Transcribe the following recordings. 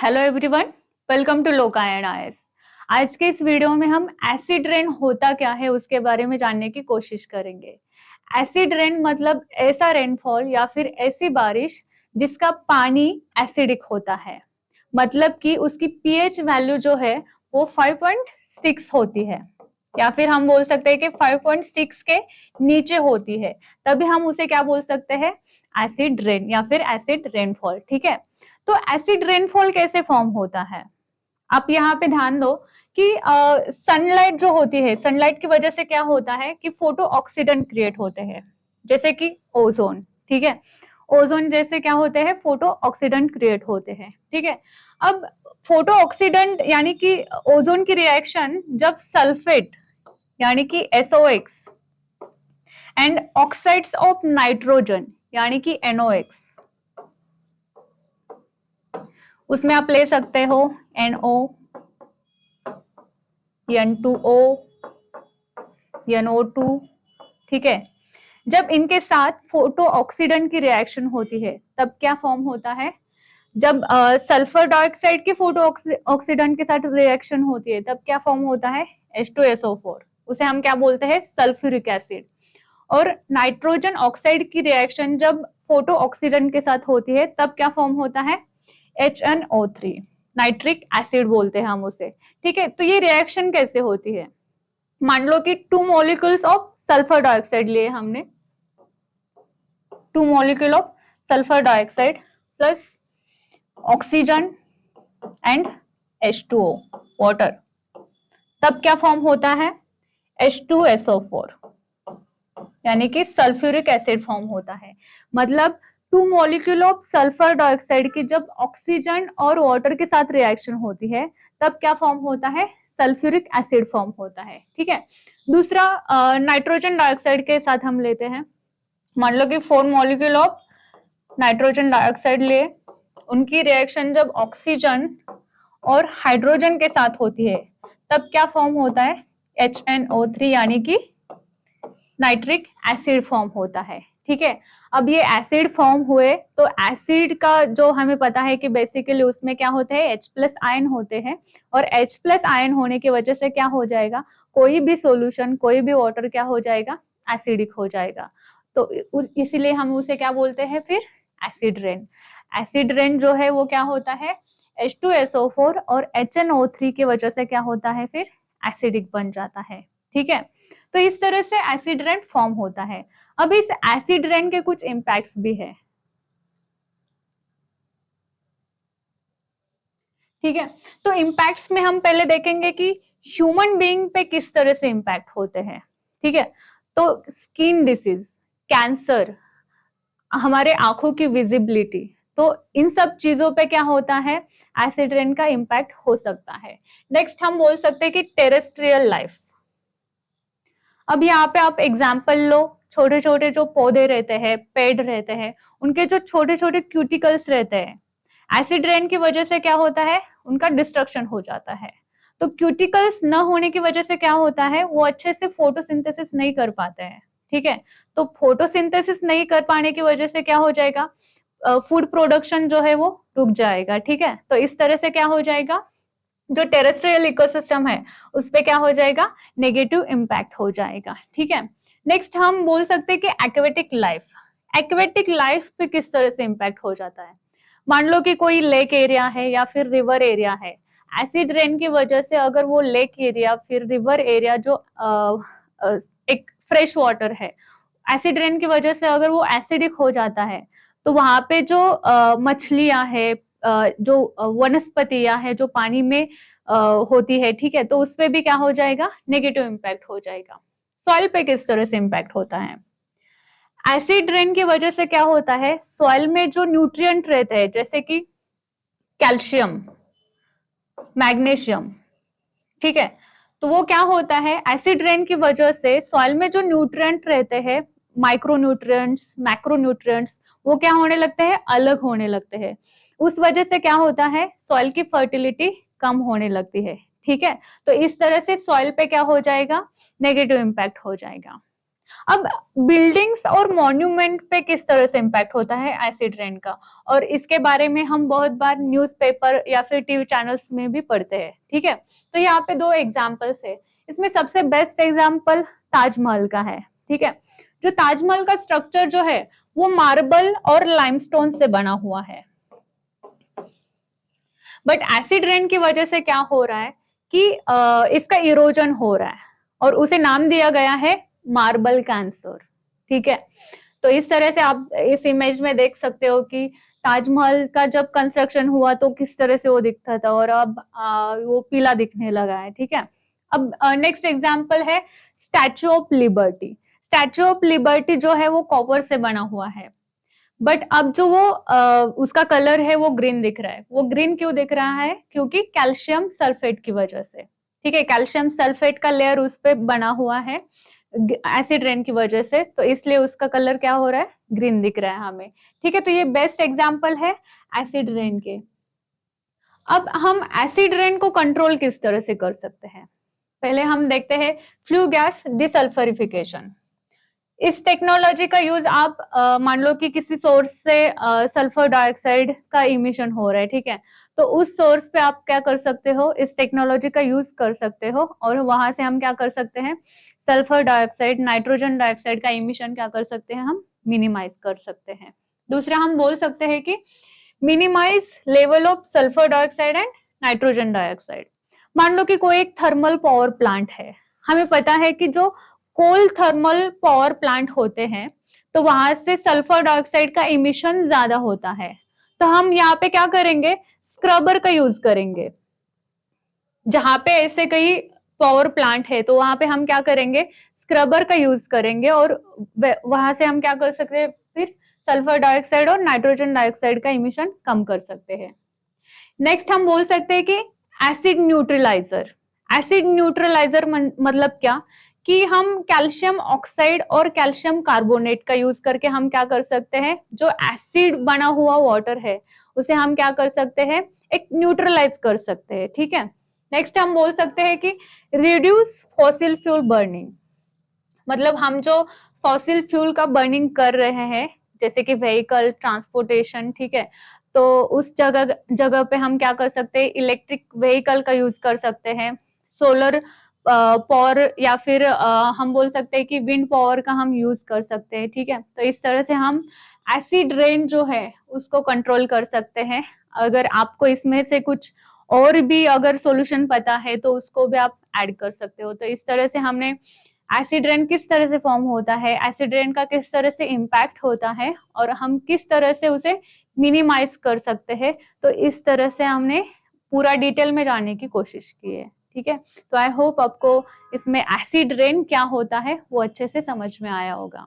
Hello everyone, welcome to लोका and IAS. आज के इस वीडियो में हम एसिड रेन होता क्या है उसके बारे में जानने की कोशिश करेंगे। एसिड रेन मतलब ऐसा रेनफॉल या फिर ऐसी बारिश जिसका पानी एसिडिक होता है, मतलब कि उसकी पीएच वैल्यू जो है वो 5.6 होती है, या फिर हम बोल सकते हैं कि 5.6 के नीचे होती है, तभी हम उसे क्या बोल सकते हैं, एसिड रेन या फिर एसिड रेनफॉल। ठीक है, तो एसिड रेनफॉल कैसे फॉर्म होता है, आप यहाँ पे ध्यान दो कि सनलाइट जो होती है, सनलाइट की वजह से क्या होता है कि फोटो ऑक्सीडेंट क्रिएट होते हैं, जैसे कि ओजोन। ठीक है, ओजोन जैसे क्या होते हैं, फोटो ऑक्सीडेंट क्रिएट होते हैं। ठीक है, अब फोटो ऑक्सीडेंट यानी कि ओजोन की रिएक्शन जब सल्फेट यानी कि SOX and oxides of nitrogen यानी कि NOx, उसमें आप ले सकते हो NO, N2O, NO2। ठीक है, जब इनके साथ फोटो ऑक्सीडेंट की रिएक्शन होती है तब क्या फॉर्म होता है, जब सल्फर डाइऑक्साइड की फोटो ऑक्सीडेंट के साथ रिएक्शन होती है तब क्या फॉर्म होता है, H2SO4, उसे हम क्या बोलते हैं, सल्फ्यूरिक एसिड। और नाइट्रोजन ऑक्साइड की रिएक्शन जब फोटो ऑक्सीडेंट के साथ होती है तब क्या फॉर्म होता है, HNO3, नाइट्रिक एसिड बोलते हैं हम उसे। ठीक है, तो ये रिएक्शन कैसे होती है, मान लो कि 2 मॉलिक्यूल्स ऑफ सल्फर डाइऑक्साइड लिए हमने, 2 molecule of sulphur dioxide plus oxygen and H2O, water, तब क्या फॉर्म होता है, H2SO4 यानी कि सल्फ्यूरिक एसिड फॉर्म होता है। मतलब 2 मॉलिक्यूल ऑफ सल्फर डाइऑक्साइड की जब ऑक्सीजन और वाटर के साथ रिएक्शन होती है तब क्या फॉर्म होता है, सल्फ्यूरिक एसिड फॉर्म होता है। ठीक है, दूसरा नाइट्रोजन डाइऑक्साइड के साथ हम लेते हैं, मान लो कि 4 मॉलिक्यूल ऑफ नाइट्रोजन डाइऑक्साइड लिए, उनकी रिएक्शन जब ऑक्सीजन और हाइड्रोजन के साथ होती है तब क्या फॉर्म होता है, HNO3 यानी कि नाइट्रिक एसिड फॉर्म होता है। ठीक है, अब ये एसिड फॉर्म हुए तो एसिड का जो हमें पता है कि बेसिकली उसमें क्या होते हैं, H+ आयन होते हैं, और H+ आयन होने की वजह से क्या हो जाएगा, कोई भी सॉल्यूशन, कोई भी वाटर क्या हो जाएगा, एसिडिक हो जाएगा। तो इसीलिए हम उसे क्या बोलते हैं फिर, एसिड रेन। एसिड रेन जो है वो क्या होता है, H2SO4 और HNO3 की वजह से क्या होता है, फिर एसिडिक बन जाता है। ठीक है, तो इस तरह से एसिड रेन फॉर्म होता है। अब इस एसिड रेन के कुछ इंपैक्ट्स भी है। ठीक है, तो इंपैक्ट्स में हम पहले देखेंगे कि ह्यूमन बीइंग पे किस तरह से इंपैक्ट होते हैं। ठीक है, तो स्किन डिसीज, कैंसर, हमारे आंखों की विजिबिलिटी, तो इन सब चीजों पे क्या होता है, एसिड रेन का इंपैक्ट हो सकता है। नेक्स्ट हम बोल सकते हैं कि टेरेस्ट्रियल लाइफ। अब यहाँ पे आप एग्जाम्पल लो, छोटे छोटे जो पौधे रहते हैं, पेड़ रहते हैं, उनके जो छोटे छोटे क्यूटिकल्स रहते हैं, एसिड रेन की वजह से क्या होता है, उनका डिस्ट्रक्शन हो जाता है। तो क्यूटिकल्स न होने की वजह से क्या होता है, वो अच्छे से फोटोसिंथेसिस नहीं कर पाते हैं। ठीक है, तो फोटोसिंथेसिस नहीं कर पाने की वजह से क्या हो जाएगा, फूड प्रोडक्शन जो है वो रुक जाएगा। ठीक है, तो इस तरह से क्या हो जाएगा, जो टेरेस्ट्रियल इकोसिस्टम है उस पे क्या हो जाएगा, नेगेटिव इंपैक्ट हो जाएगा। ठीक है, नेक्स्ट हम बोल सकते हैं कि एक्वेटिक लाइफ। एक्वेटिक लाइफ पे किस तरह से इंपैक्ट हो जाता है, मान लो कि कोई लेक एरिया है या फिर रिवर एरिया है, एसिड रेन की वजह से अगर वो लेक एरिया फिर रिवर एरिया जो एक फ्रेश वाटर है, एसिड रेन की वजह से अगर वो एसिडिक हो जाता है, तो वहां पे जो मछलियां है, जो वनस्पतियां है जो पानी में होती है, ठीक है, तो उस पे भी क्या हो जाएगा, नेगेटिव इंपैक्ट हो जाएगा। सॉइल पे किस तरह से इंपैक्ट होता है, एसिड रेन की वजह से क्या होता है, सॉइल में जो न्यूट्रिएंट रहते हैं जैसे कि कैल्शियम, मैग्नीशियम, ठीक है, तो वो क्या होता है, एसिड रेन की वजह से सॉइल में जो न्यूट्रिएंट रहते हैं, माइक्रो न्यूट्रिएंट्स, मैक्रो न्यूट्रिएंट्स, वो क्या होने लगते हैं, अलग होने लगते हैं। उस वजह से क्या होता है, सॉइल की फर्टिलिटी कम होने लगती है। ठीक है, तो इस तरह से सॉइल पे क्या हो जाएगा, नेगेटिव इंपैक्ट हो जाएगा। अब बिल्डिंग्स और मॉन्यूमेंट पे किस तरह से इम्पैक्ट होता है एसिड रेन का, और इसके बारे में हम बहुत बार न्यूज़पेपर या फिर टीवी चैनल्स में भी पढ़ते हैं, ठीक है। तो यहाँ पे दो एग्जांपल्स है, इसमें सबसे बेस्ट एग्जांपल ताजमहल का है, ठीक है। जो ताजमहल का स्ट्रक्चर जो है वो मार्बल और लाइमस्टोन से बना हुआ है, बट एसिड रेन की वजह से क्या हो रहा है कि इसका इरोजन हो रहा है और उसे नाम दिया गया है मार्बल कैंसर, ठीक है। तो इस तरह से आप इस इमेज में देख सकते हो कि ताजमहल का जब कंस्ट्रक्शन हुआ तो किस तरह से वो दिखता था और अब वो पीला दिखने लगा है, ठीक है। अब नेक्स्ट एग्जांपल है statue of liberty. Statue of liberty जो है वो कॉपर से बना हुआ है, बट अब जो वो उसका कलर है वो ग्रीन दिख रहा है। वो ग्रीन क्यों दिख रहा है? क्योंकि कैल्शियम सल्फेट की वजह से, ठीक है। कैल्शियम सल्फेट का लेयर उस पे बना हुआ है एसिड रेन की वजह से, तो इसलिए उसका कलर क्या हो रहा है? ग्रीन दिख रहा है हमें, ठीक है। तो ये बेस्ट एग्जांपल है एसिड रेन के। अब हम एसिड रेन को कंट्रोल किस तरह से कर सकते हैं? पहले हम देखते हैं फ्लू गैस डिसल्फरिफिकेशन। इस टेक्नोलॉजी का यूज आप मान लो कि किसी सोर्स से सल्फर डाइऑक्साइड का इमिशन हो रहा है, ठीक है। तो उस सोर्स पे आप क्या कर सकते हो? इस टेक्नोलॉजी का यूज कर सकते हो और वहां से हम क्या कर सकते हैं? सल्फर डाइऑक्साइड, नाइट्रोजन डाइऑक्साइड का इमिशन क्या कर सकते हैं? हम मिनिमाइज कर सकते हैं। दूसरा हम बोल सकते हैं कि minimise level of sulphur dioxide and nitrogen dioxide. मान लो कि कोई एक थर्मल पावर प्लांट है, हमें पता है कि जो कोल थर्मल पावर प्लांट होते हैं तो वहां से सल्फर डाइऑक्साइड का इमिशन ज्यादा होता है, तो हम यहाँ पे क्या करेंगे? स्क्रबर का यूज करेंगे। जहां पे ऐसे कई पावर प्लांट है तो वहां पे हम क्या करेंगे? स्क्रबर का यूज करेंगे और वहां से हम क्या कर सकते हैं? फिर सल्फर डाइऑक्साइड और नाइट्रोजन डाइऑक्साइड का इमिशन कम कर सकते हैं। नेक्स्ट हम बोल सकते हैं कि एसिड न्यूट्रलाइजर। एसिड न्यूट्रलाइजर मतलब क्या कि हम कैल्शियम ऑक्साइड और कैल्शियम कार्बोनेट का यूज करके हम क्या कर सकते हैं? जो एसिड बना हुआ वाटर है उसे हम क्या कर सकते हैं? एक न्यूट्रलाइज कर सकते हैं, ठीक है। नेक्स्ट हम बोल सकते हैं कि रिड्यूस फॉसिल फ्यूल बर्निंग। मतलब हम जो फॉसिल फ्यूल का बर्निंग कर रहे हैं जैसे कि व्हीकल ट्रांसपोर्टेशन, ठीक है, तो उस जगह जगह पे हम क्या कर सकते हैं? इलेक्ट्रिक व्हीकल का यूज कर सकते हैं, सोलर पावर या फिर हम बोल सकते हैं कि विंड पावर का हम यूज कर सकते हैं, ठीक है। तो इस तरह से हम एसिड रेन जो है उसको कंट्रोल कर सकते हैं। अगर आपको इसमें से कुछ और भी अगर सॉल्यूशन पता है तो उसको भी आप ऐड कर सकते हो। तो इस तरह से हमने एसिड रेन किस तरह से फॉर्म होता है, एसिड रेन का किस तरह से इम्पैक्ट होता है और हम किस तरह से उसे मिनिमाइज कर सकते हैं, तो इस तरह से हमने पूरा डिटेल में जानने की कोशिश की है, ठीक है। तो आई होप आपको इसमें एसिड रेन क्या होता है वो अच्छे से समझ में आया होगा।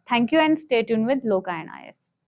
Thank you and stay tune with लोका एंड IAS।